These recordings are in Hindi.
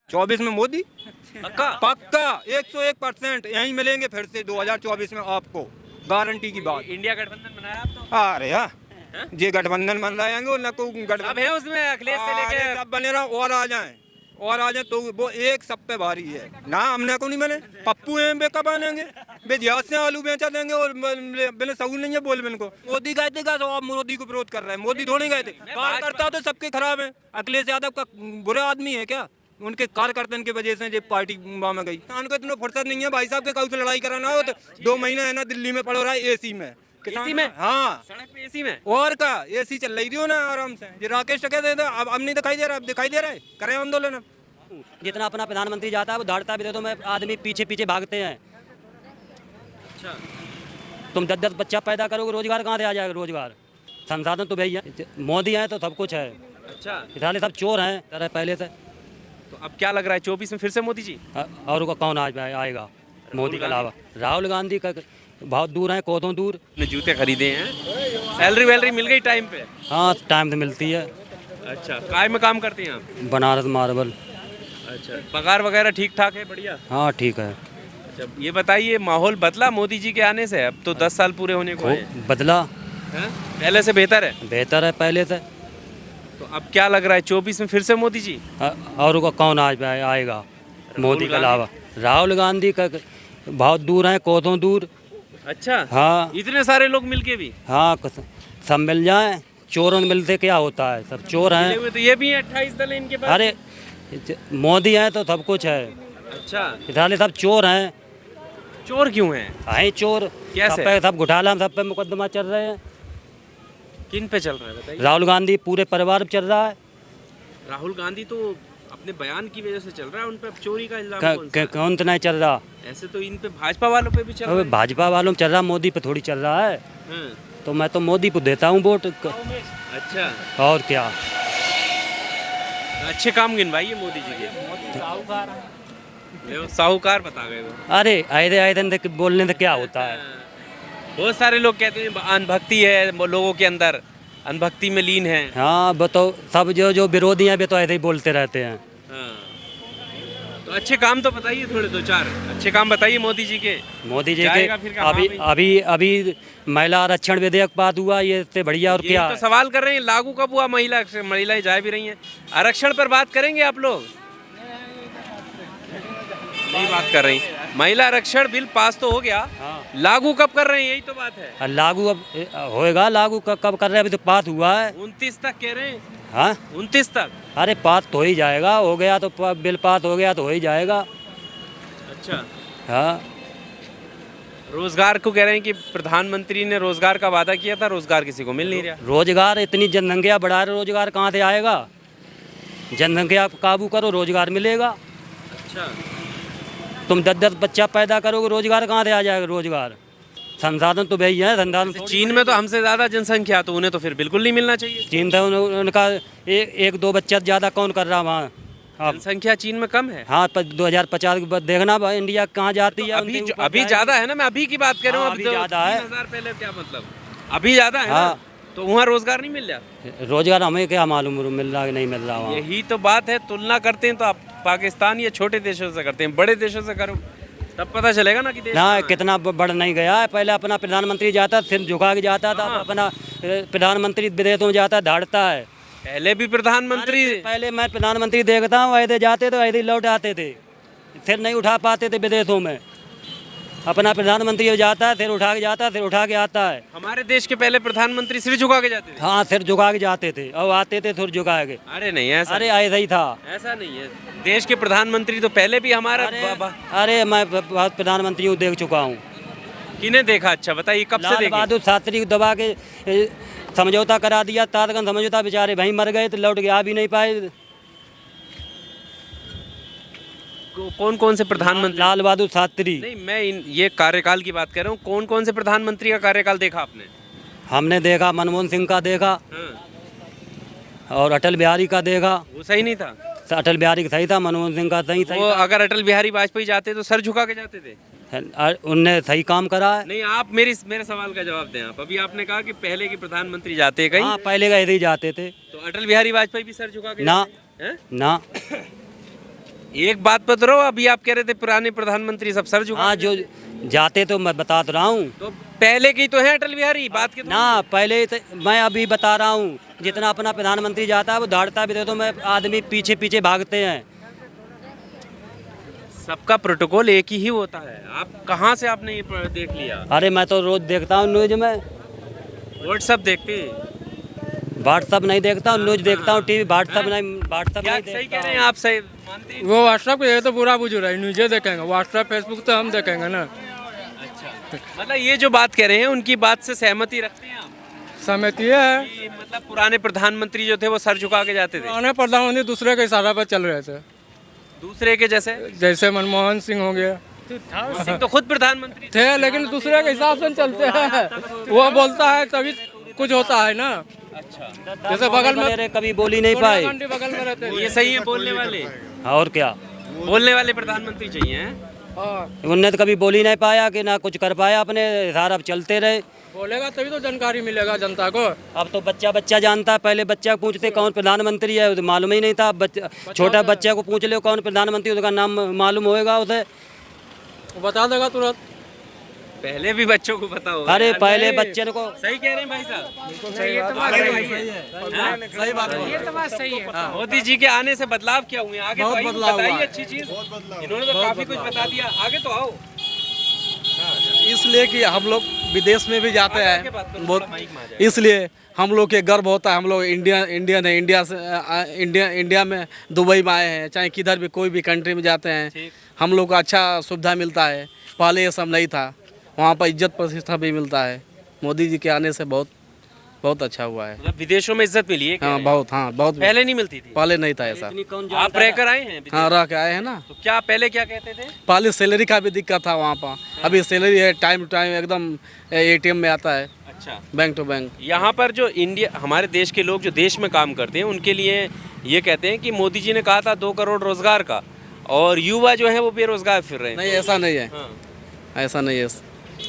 24 में मोदी पक्का? पक्का 101% यहीं मिलेंगे फिर से 2024 में आपको, गारंटी की बात। इंडिया गठबंधन बनाया आप तो? अरे हाँ, ये गठबंधन बन रहेंगे न को सब गठबंधन है उसमें, अखिलेश से लेके सब बने रहा और आ जाए तो वो एक सब पे भारी है ना। हमने को नहीं बने पप्पू हैं वे कब आनेंगे, वे जिहाज से आलू बेचा देंगे और बिना सहूल नहीं है बोल बिन को। मोदी गए थे का तो आप मोदी को विरोध कर रहे हैं, मोदी थोड़ी गए थे। कार्यकर्ता तो सबके खराब है, अखिलेश यादव का बुरे आदमी है क्या? उनके कार्यकर्ता की वजह से जो पार्टी में गई, उनको इतना फुर्सत नहीं है भाई साहब के कल से लड़ाई कराना हो तो 2 महीने है ना दिल्ली में पड़ रहा है एसी में। एसी में? हाँ सड़क पे एसी में? और का एसी चल रही थी हो ना आराम से। ये राकेश टके दे दो, अब नहीं दिखाई दे रहा, अब दिखाई दे रहा है, करें आंदोलन अब। जितना अपना प्रधानमंत्री जाता है वो दौड़ता भी दे, तो मैं आदमी पीछे पीछे भागते हैं। अच्छा, तुम 10-10 बच्चा पैदा करोगे, रोजगार कहाँ से आ जाएगा? रोजगार संसाधन तो भैया मोदी है तो सब कुछ है। अच्छा, इधर सब चोर हैं तरह पहले से। तो अब क्या लग रहा है 24 में फिर से मोदी जी? और कौन आएगा मोदी के अलावा? राहुल गांधी का बहुत दूर है, कोतों दूर। ने जूते खरीदे हैं, सैलरी वैलरी मिल गई टाइम पे? हाँ टाइम तो मिलती है। अच्छा, काय में काम करते हैं आप? बनारस मार्बल। अच्छा, पगार वगैरह ठीक ठाक है? बढ़िया। हाँ ठीक है। अच्छा, ये बताइए माहौल बदला मोदी जी के आने से? अब तो 10 साल पूरे होने को हैं। बदला, हैं? पहले से बेहतर है? बेहतर है पहले से। तो अब क्या लग रहा है 24 में फिर से मोदी जी? और कौन आएगा मोदी के अलावा? राहुल गांधी का बहुत दूर है, कोतों दूर। अच्छा, हाँ इतने सारे लोग मिलके भी? हाँ सब मिल जाए, चोरों मिलते क्या होता है, सब चोर मिले हैं। हुए तो ये भी है 28 दल है इनके पास। अरे मोदी है तो सब कुछ है, अच्छा, इधर सब चोर हैं। चोर क्यों हैं? हैं चोर कैसे? सब पे, सब घोटाला में सब पे मुकदमा चल रहे हैं। किन पे चल रहा है बताइए? राहुल गांधी पूरे परिवार पे चल रहा है। राहुल गांधी तो अपने बयान की वजह से चल रहा है, उन पे चोरी का इल्जाम कौन सा है? कौन तो नहीं चल रहा? ऐसे तो इन पे भाजपा वालों पे भी चल रहा है। भाजपा वालों में चल रहा, मोदी पे थोड़ी चल रहा है। हाँ। तो मैं तो मोदी को देता हूँ वोट। अच्छा, और क्या? अच्छे काम गिनवाइए मोदी जी के। साहूकार बता गए वो। अरे आए दिन बोलने से क्या होता है? बहुत सारे लोग कहते हैं अनभक्ति है लोगों के अंदर, अनभक्ति में लीन है। हाँ बताओ, सब जो विरोधी हैं वे तो ऐसे ही बोलते रहते हैं। हाँ। तो अच्छे काम तो बताइए, थोड़े 2-4 अच्छे काम बताइए मोदी जी के। मोदी जी के जाएगा फिर कहाँ अभी भाई? अभी अभी महिला आरक्षण विधेयक पास हुआ, ये इससे बढ़िया और ये क्या तो है? सवाल कर रहे हैं, लागू कब हुआ? महिलाएं जा भी रही हैं। आरक्षण पर बात करेंगे आप लोग? नहीं बात कर रही। महिला आरक्षण बिल पास तो हो गया, हाँ। लागू कब कर रहे हैं, यही तो बात है। और लागू अब होएगा, लागू कब कर रहे हैं? अभी तो पास हुआ है। 29 तक कह रहे हैं। हाँ 29 तक? अरे पास तो ही जाएगा, हो गया तो बिल पास हो गया तो हो ही जाएगा। अच्छा, हाँ रोजगार को कह रहे हैं कि प्रधानमंत्री ने रोजगार का वादा किया था, रोजगार किसी को मिल नहीं रहा। रोजगार, इतनी जनसंख्या बढ़ा रहे, रोजगार कहाँ से आएगा? जनसंख्या पर काबू करो, रोजगार मिलेगा। अच्छा, तुम 10-10 बच्चा पैदा करोगे, रोजगार कहाँ से आ जाएगा? रोजगार संसाधन तो भैया है, संसाधन तो चीन में तो हमसे ज्यादा जनसंख्या, तो उन्हें तो फिर बिल्कुल नहीं मिलना चाहिए। चीन तो उनका 1-2 बच्चा ज़्यादा कौन कर रहा वहाँ अब? जनसंख्या चीन में कम है। हाँ 2050 के बाद देखना भाई इंडिया कहाँ जाती है। अभी ज्यादा है ना, मैं अभी की बात कर रहा हूँ। हाँ, अभी ज्यादा है। 3000 पहले क्या मतलब, अभी ज्यादा है हाँ। ना? तो वहाँ रोजगार नहीं मिल रहा। रोजगार हमें क्या मालूम मिल रहा है कि नहीं मिल रहा वहाँ। यही तो बात है, तुलना करते हैं तो आप पाकिस्तान या छोटे देशों से करते हैं, बड़े देशों से करो तब पता चलेगा ना कि देश ना कहाँ है। कितना बढ़ नहीं गया है। पहले अपना प्रधानमंत्री जाता सिर झुका के जाता था, हाँ। अपना प्रधानमंत्री विदेशों में जाता धाड़ता है। पहले भी प्रधानमंत्री। पहले मैं प्रधानमंत्री देखता हूँ, ऐसे जाते तो ऐसे लौट आते थे, सिर नहीं उठा पाते थे विदेशों में। अपना प्रधानमंत्री जाता है, सिर उठा के जाता है, सिर उठा के आता है। हमारे देश के पहले प्रधानमंत्री सिर झुका के जाते थे। हाँ सिर झुका के जाते थे और आते थे सिर झुका के। अरे नहीं, ऐसा अरे ऐसा ही था। ऐसा नहीं है। देश के प्रधानमंत्री तो पहले भी हमारा अरे मैं बहुत प्रधानमंत्री को देख चुका हूँ। किन्हें देखा? अच्छा बताइए, कब से लाल देखे? बहादुर शास्त्री को दबा के समझौता करा दिया, तारगन समझौता, बेचारे वहीं मर गए तो लौट के आ भी नहीं पाए। कौन कौन से प्रधानमंत्री? लाल बहादुर शास्त्री। नहीं, मैं ये कार्यकाल की बात कर रहा हूँ। कौन कौन से प्रधानमंत्री का कार्यकाल देखा आपने? हमने देखा मनमोहन सिंह का देखा हाँ। और अटल बिहारी का देखा। वो सही नहीं था? अटल बिहारी का सही था, मनमोहन सिंह का सही वो अगर अटल बिहारी वाजपेयी जाते तो सर झुका के जाते थे। था। उनने सही काम करा है। नहीं, आप मेरे सवाल का जवाब दें आप। अभी आपने कहा कि पहले के प्रधानमंत्री जाते कहीं। हाँ पहले का ऐसे ही जाते थे। तो अटल बिहारी वाजपेयी भी सर झुका के ना जाते हैं? ना एक बात पर तो रहो, अभी आप कह रहे थे पुराने प्रधानमंत्री सब सर झुका। हाँ, जो जाते तो मैं बता तो रहा हूँ तो पहले की तो है अटल बिहारी, बात की तो ना, पहले तो मैं अभी बता रहा हूँ, जितना अपना प्रधानमंत्री जाता है वो दौड़ता भी दे, तो मैं आदमी पीछे पीछे भागते हैं। सबका प्रोटोकॉल एक ही होता है। आप कहाँ से आपने ये देख लिया? अरे मैं तो रोज देखता हूँ न्यूज में, व्हाट्सएप देखते? व्हाट्सअप नहीं देखता हूँ, न्यूज देखता हूँ, टीवी व्हाट्सअप नहीं, व्हाट्सअप क्या नहीं सही देखता कह रहे हूँ। हैं आप? सही मानते हैं? वो व्हाट्सएप ये तो पूरा बुझ रहा है, न्यूज़े देखेंगे, व्हाट्सएप फेसबुक तो हम देखेंगे ना। अच्छा, मतलब ये जो बात कह रहे हैं उनकी बात से सहमति रखते हैं आप? सहमति है, कि मतलब पुराने प्रधानमंत्री जो थे वो सर झुका के जाते थे, पुराने प्रधानमंत्री दूसरे के इशारा पर चल रहे थे, दूसरे के जैसे? जैसे मनमोहन सिंह हो गया, सिंह तो खुद प्रधानमंत्री थे। थे लेकिन दूसरे के हिसाब से चलते हैं। वो बोलता है तभी कुछ होता है ना। अच्छा, जैसे बगल में मेरे कभी बोल ही नहीं पाए। सोनिया गांधी बगल में रहते ये सही है बोलने वाले? और क्या, बोलने वाले प्रधानमंत्री चाहिए हैं? हाँ, उनने तो कभी बोल ही नहीं पाया कि ना कुछ कर पाया, अपने इशारा चलते रहे। बोलेगा तभी तो जानकारी मिलेगा जनता को। अब तो बच्चा बच्चा जानता है, पहले बच्चा पूछते कौन प्रधानमंत्री है, उसे मालूम ही नहीं था। बच्चा छोटा बच्चा को पूछ ले कौन प्रधानमंत्री, उसका नाम मालूम होएगा उसे, वो बता देगा तुरंत। पहले भी बच्चों को पता होगा। अरे यार, पहले नहीं। बच्चे को सही कह रहे हैं भाई साहब। सही बात है। मोदी जी के आने से बदलाव क्या हुए? आगे तो आइए, बताइए अच्छी चीज। इन्होंने तो काफी कुछ बता दिया, आगे तो आओ। इसलिए कि हम लोग विदेश में भी जाते आगे बात करो, हैं बहुत, थोड़ा माइक में आ जाए। इसलिए हम लोग के गर्व होता है। हम लोग इंडियन है, इंडिया में दुबई में आए हैं, चाहे किधर भी कोई भी कंट्री में जाते हैं, हम लोग को अच्छा सुविधा मिलता है। पहले ये सब नहीं था, वहाँ पर इज्जत प्रतिष्ठा भी मिलता है। मोदी जी के आने से बहुत बहुत अच्छा हुआ है। मतलब विदेशों में इज्जत मिली है? हाँ बहुत, हाँ बहुत, पहले नहीं मिलती थी? पहले नहीं था ऐसा। आप रहकर आए हैं? हाँ रह के आए हैं ना। तो क्या पहले क्या कहते थे? पहले सैलरी का भी दिक्कत था वहाँ पर, अभी सैलरी है टाइम टू टाइम एकदम ATM में आता है, अच्छा, बैंक टू बैंक। यहाँ पर जो इंडिया, हमारे देश के लोग जो देश में काम करते हैं उनके लिए ये कहते हैं कि मोदी जी ने कहा था 2 करोड़ रोजगार का, और युवा जो है वो बेरोजगार फिर रहे हैं। नहीं ऐसा नहीं है, हाँ, ऐसा नहीं है।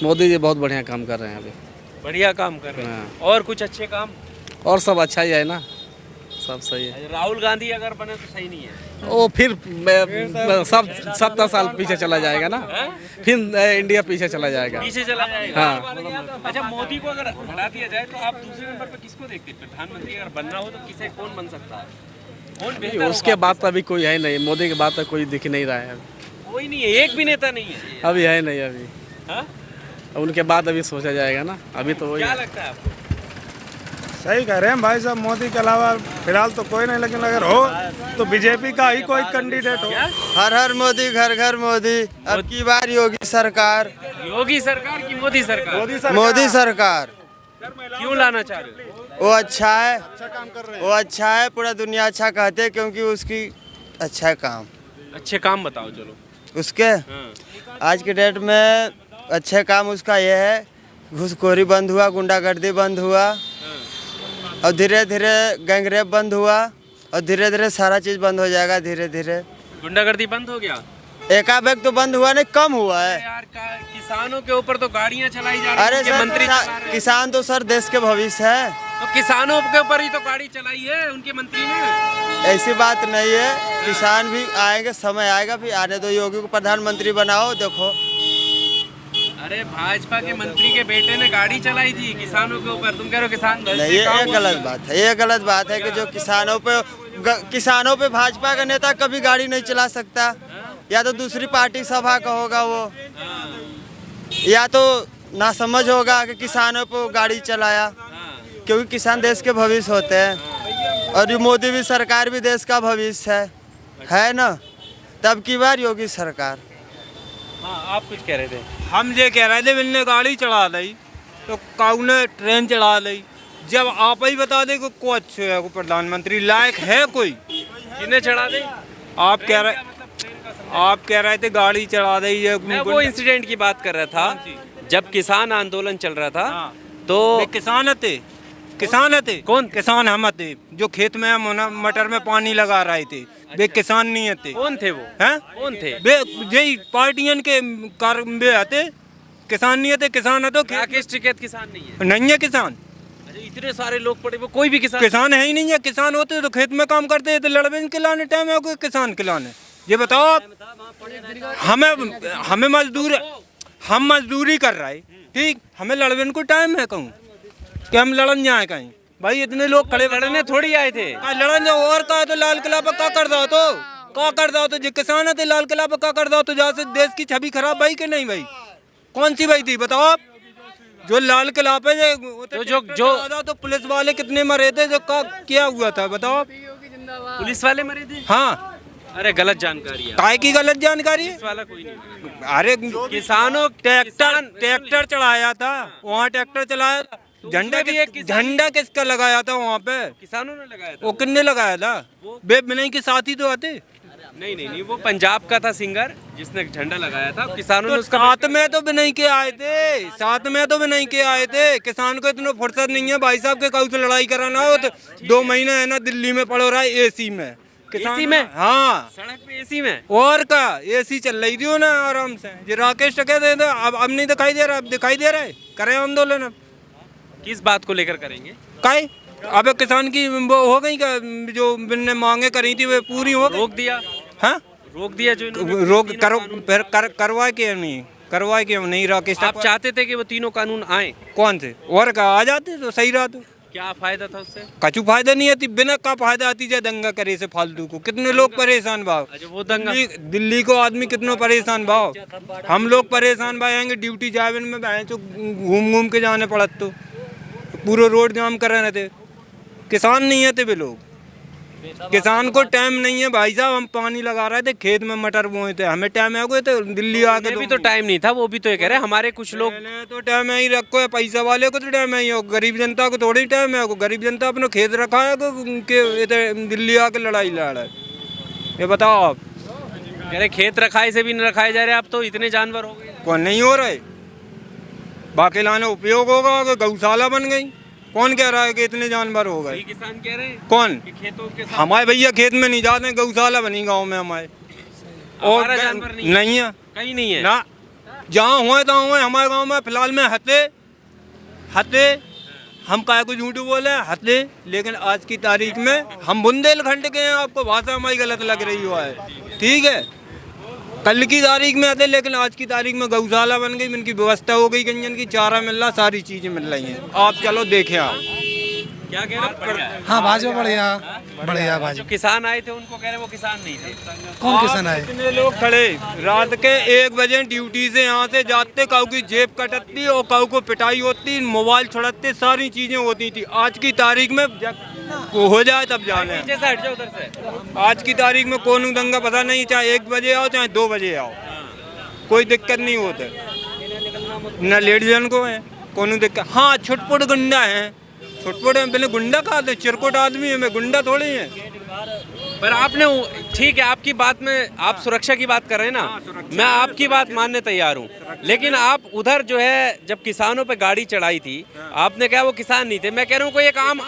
मोदी जी बहुत बढ़िया काम कर रहे हैं अभी। बढ़िया काम कर रहे हैं। हाँ। और कुछ अच्छे काम? और सब अच्छा ही है ना, सब सही है। राहुल गांधी अगर बने तो सही नहीं है? वो फिर सब 70 साल पीछे चला जाएगा ना, फिर इंडिया पीछे चला जाएगा। पीछे चला जाएगा। हाँ। अच्छा, मोदी को अगर हटा दिया जाए तो आप दूसरे नंबर पर किसको देखते हैं? प्रधानमंत्री अगर बनना हो तो किसे, कौन बन सकता है? कौन बेहतर उसके होगा? बाद तो अभी कोई है नहीं, मोदी के बाद तो कोई दिख नहीं रहा है अभी। कोई नहीं है, एक भी नेता नहीं है। अभी है नहीं अभी, हाँ? उनके बाद अभी सोचा जाएगा ना, अभी तो वही क्या है। लगता है आपको? सही कह रहे हैं भाई साहब, मोदी के अलावा फिलहाल तो कोई नहीं, लेकिन अगर हो तो बीजेपी का ही कोई कैंडिडेट हो। हर हर मोदी घर घर मोदी, अब की बार योगी सरकार। योगी सरकार की मोदी सरकार? मोदी सरकार क्यों लाना चाह रहे हो? वो अच्छा है, वो अच्छा है, पूरा दुनिया अच्छा कहते हैं क्योंकि उसकी अच्छा काम। अच्छे काम बताओ चलो। उसके हाँ। आज के डेट में अच्छे काम उसका ये है, घूसखोरी बंद हुआ, गुंडागर्दी बंद हुआ, और धीरे धीरे गैंगरेप बंद हुआ, और धीरे धीरे सारा चीज़ बंद हो जाएगा। धीरे धीरे गुंडागर्दी बंद हो गया? एकाबेक तो बंद हुआ नहीं, कम हुआ है। यार किसानों के ऊपर तो गाड़ियां चलाई जा रही हैं, अरे उनके सर, मंत्री चला रहे हैं। किसान तो सर देश के भविष्य है। तो किसानों के ऊपर ही तो गाड़ी चलाई है उनके मंत्री ने। ऐसी बात नहीं है, किसान भी आएंगे, समय आएगा, फिर आने दो। योगी को प्रधानमंत्री बनाओ, देखो। अरे भाजपा के मंत्री के बेटे ने गाड़ी चलाई थी किसानों के ऊपर, तुम कह रहे हो किसान नहीं, ये गलत बात है। ये गलत बात है कि जो किसानों पे भाजपा का नेता कभी गाड़ी नहीं चला सकता, या तो दूसरी पार्टी सभा का होगा वो, या तो ना समझ होगा कि किसानों पे गाड़ी चलाया, क्योंकि किसान देश के भविष्य होते हैं, और ये मोदी भी सरकार भी देश का भविष्य है ना। तब की बार योगी सरकार। हाँ, आप कुछ कह रहे थे? हम ये कह रहे थे मैंने गाड़ी चढ़ा ली तो काऊ ने ट्रेन चढ़ा ली। जब आप ही बता दे कि को अच्छे है, को प्रधानमंत्री लायक है कोई? किन्हें चढ़ा दे? आप कह रहे थे गाड़ी चढ़ा दी ये। मैं वो इंसिडेंट की बात कर रहा था जब किसान आंदोलन चल रहा था। हाँ। तो वे किसान थे, किसान थे। कौन? किसान हम थे जो खेत में मटर में पानी लगा रहे थे, वे किसान नहीं थे। कौन थे वो? हैं? कौन थे? वे यही पार्टियन के कार वे आते, किसान नहीं थे। किसान तो राकेश टिकैत किसान नहीं है? नहीं है किसान। अच्छा, इतने सारे लोग पड़े, वो कोई भी किसान? किसान है ही नहीं है। किसान होते तो खेत में काम करते तो लड़बे खिलाने टाइम है कोई किसान खिलाने। ये बताओ आप, हमें मजदूर, हम मजदूरी कर रहे, ठीक, हमें लड़ने को टाइम है कहूँ कि हम लड़न जाए कहीं? भाई इतने लोग खड़े लड़ने थोड़ी आए थे। लड़न और कहा तो लाल किला पर का कर दो, तो का कर दो, तो जो किसान थे लाल किला पर का कर दो, तो जहाँ से देश की छवि खराब भाई कि नहीं भाई? कौन सी भाई थी बताओ आप? जो लाल किला पे तो पुलिस वाले कितने मरे थे, जो का क्या हुआ था बताओ आप? पुलिस वाले मरे थे? हाँ, अरे गलत जानकारी है, काय की गलत जानकारी है? पुलिस वाला कोई नहीं। अरे किसानों ट्रैक्टर चलाया था वहाँ, ट्रैक्टर चलाया था, झंडा किसका लगाया था वहाँ पे? किसानों ने लगाया था। वो किसने लगाया था? बे बिनई के साथ ही तो आते। नहीं, वो पंजाब का था सिंगर जिसने झंडा लगाया था, किसानों ने उसका साथ में तो बिनई के आए थे, साथ में तो बिनई के आए थे। किसान को इतना फुर्सत नहीं है भाई साहब के काऊ से लड़ाई कराना हो तो 2 महीने है ना दिल्ली में पड़ो रहा है एसी में। एसी में? हाँ, सड़क पे एसी में। और का एसी चल रही थी ना आराम से। ये राकेश टके थे, अब नहीं दिखाई दे रहा, अब दिखाई दे रहा है। करें आंदोलन अब किस बात को लेकर करेंगे? काय अब किसान की वो हो गई का, जो ने मांगे करी थी वे पूरी हो गई? रोक दिया। हाँ, रोक दिया जो रोक करो, फिर करवा के नहीं, करवा के नहीं। राकेश आप चाहते थे कि वो तीनों कानून आए? कौन से और का आ जाते तो सही रहा। तो क्या फायदा था उससे? कछु फायदा नहीं आती, बिना का फायदा आती जाए दंगा करे से फालतू को। कितने लोग परेशान भाव, वो दंगा दिल्ली को आदमी कितनों परेशान भाव, हम लोग परेशान भाएंगे ड्यूटी जावे में तो घूम घूम के जाने पड़त, तो पूरे रोड जाम कर रहे थे। किसान नहीं है थे वे लोग, किसान को टाइम नहीं है भाई साहब। हम पानी लगा रहे थे खेत में, मटर बोए थे, हमें टाइम है तो दिल्ली आके भी तो टाइम नहीं था, वो भी तो ये कह रहे हमारे कुछ लोग तो टाइम है ही रखो है, पैसा वाले को तो टाइम है ही, गरीब जनता को थोड़ी टाइम है। गरीब जनता अपना खेत रखा है कि दिल्ली आके लड़ाई लड़ रहा है? ये बताओ आप। कह रहे खेत रखाए से भी नहीं रखाए जा रहे, अब तो इतने जानवर हो गए। कौन नहीं हो रहे, बाकी लाने उपयोग होगा, गौशाला बन गई। कौन कह रहा है कि इतने जानवर हो गए? किसान कह रहे हैं। कौन? खेतों के हमारे भैया खेत में नहीं जाते, गौशाला बनी गांव में हमारे, और जानवर नहीं है, कहीं नहीं है ना। जहाँ हुए तहाँ हुए। हमारे गांव में फिलहाल में हते हम काय को झूठ बोले हते, लेकिन आज की तारीख में हम बुंदेलखंड के हैं। आपको भाषा हमारी गलत लग रही हुआ है, ठीक है। कल की तारीख में आते, लेकिन आज की तारीख में गौशाला बन गई, इनकी व्यवस्था हो गई, गंजन की चारा मिल रहा, सारी चीजें मिल रही हैं। आप चलो देखें आप क्या कह रहे हैं? हाँ भाजपा बढ़िया बढ़िया भाजपा। जो किसान आए थे उनको कह रहे वो किसान नहीं थे। कौन किसान आए? कितने लोग खड़े रात के 1 बजे ड्यूटी से यहाँ से जाते, काऊ की जेब कटती और काऊ को पिटाई होती, मोबाइल छुड़ाते, सारी चीजें होती थी। आज की तारीख में वो हो जाए तब जाने। जैसा हट जाओ उधर से। आज की तारीख में कौन दंगा पता नहीं, चाहे 1 बजे आओ चाहे 2 बजे आओ, कोई दिक्कत नहीं होता न लेडीजन को है कौन दिक्कत। हाँ, छुटपुट गुंडा है, छुटपुट है, पहले गुंडा कहा थे, चिरकुट आदमी है, मैं गुंडा थोड़ी है। पर आपने ठीक है, आपकी बात में आप सुरक्षा की बात कर रहे हैं ना, मैं आपकी बात मानने तैयार हूँ, लेकिन आप उधर जो है जब किसानों पे गाड़ी चढ़ाई थी, आपने कहा वो किसान नहीं थे। मैं कह रहा हूँ कोई एक आम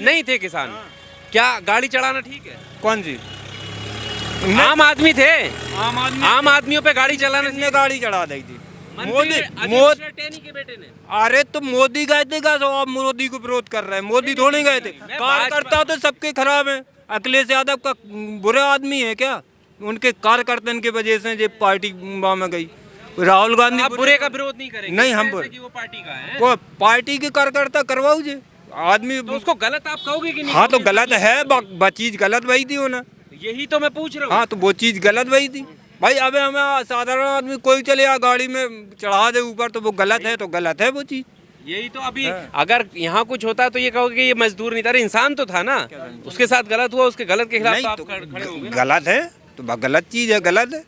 नहीं थे किसान, क्या गाड़ी चढ़ाना ठीक है? कौन सी? आम आदमी थे, आम आदमियों पे गाड़ी चलाना। किसने गाड़ी चढ़ा दी थी? मोदी के बेटे ने। अरे तो मोदी गए थे क्या? तो आप मोदी को विरोध कर रहे हैं? मोदी थोड़ी गए थे। कार्यकर्ता तो सबके खराब है। अखिलेश यादव का बुरा आदमी है क्या? उनके कार्यकर्ता की वजह से जो पार्टी में गई। राहुल गांधी आप बुरे का विरोध नहीं करेंगे? नहीं, हम वो पार्टी का है, वो पार्टी के कार्यकर्ता करवाओ जे आदमी तो उसको गलत आप कहोगे कि नहीं? हाँ तो गलत है, चीज गलत वही थी होना, यही तो मैं पूछ रहा हूँ। हाँ तो वो चीज गलत वही थी भाई। अब हमें साधारण आदमी कोई चले आ गाड़ी में चढ़ा दे ऊपर, तो वो गलत है, तो गलत है वो चीज। यही तो अभी अगर यहाँ कुछ होता तो ये कहोगे कि ये मजदूर नहीं था, इंसान तो था ना, उसके साथ गलत हुआ, उसके गलत के खिलाफ तो खड़े होंगे। गलत है तो गलत चीज है, गलत है।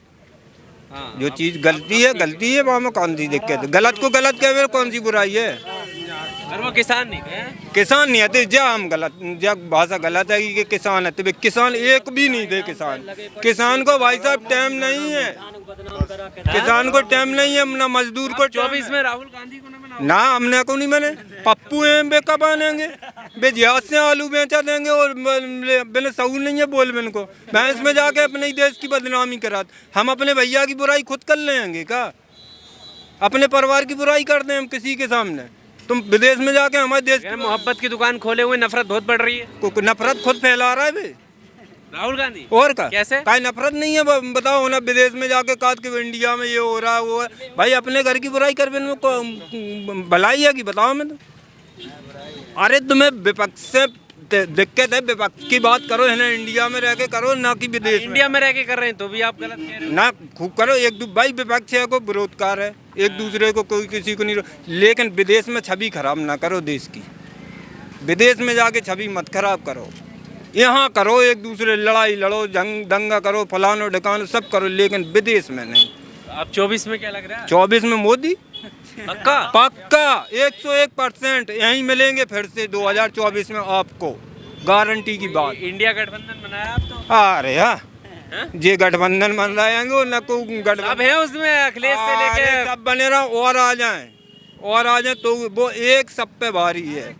जो चीज गलती है वहाँ में कौन सी दिक्कत है? गलत को गलत कहे कौन सी बुराई है? और वो किसान नहीं थे, किसान नहीं आते जा हम गलत जा भाषा गलत है कि किसान है, तो किसान एक भी नहीं थे। किसान को भाई साहब टाइम नहीं है, किसान को टाइम नहीं है, ना मजदूर को। 24 में राहुल गांधी को ना हमने को नहीं बने, पप्पू एम कब आनेंगे? बेजियात से आलू बेचा देंगे और मैंने सहूर नहीं है बोल में इनको। मैं इसमें जाके अपने ही देश की बदनामी करा। हम अपने भैया की बुराई खुद कर लेंगे क्या? अपने परिवार की बुराई करते हैं हम किसी के सामने? तुम विदेश में जाके हमारे देश की मोहब्बत की दुकान खोले हुए नफरत बहुत बढ़ रही है। नफरत खुद फैला रहा है बे। राहुल गांधी और का कैसे? काई नफरत नहीं है बताओ ना, विदेश में जाके कहा कि इंडिया में ये हो रहा है वो है। भाई अपने घर की बुराई कर भलाई है कि बताओ मैं तो। अरे तुम्हें विपक्ष से दिक्कत है, विपक्ष की बात करो है ना, इंडिया में रह के करो ना कि विदेश में। इंडिया में रह के कर रहे हैं तो भी आप गलत कह रहे हो ना खूब करो भाई विपक्ष है को विरोधकार है, एक दूसरे को कोई किसी को नहीं लेकिन विदेश में छवि खराब ना करो देश की। विदेश में जाके छवि मत खराब करो, यहाँ करो, एक दूसरे लड़ाई लड़ो, जंग दंगा करो, फलानो ढकानो सब करो, लेकिन विदेश में नहीं। आप 24 में क्या लग रहा है? 24 में मोदी पक्का पक्का 101% यहीं मिलेंगे फिर से 2024 में आपको, गारंटी की बात। इंडिया गठबंधन बनाया आप तो? अरे हाँ ये गठबंधन बन रहेंगे ना को गठबंधन अब है उसमें अखिलेश से लेके सब बने रहा और आ जाएं तो वो एक सब पे भारी है।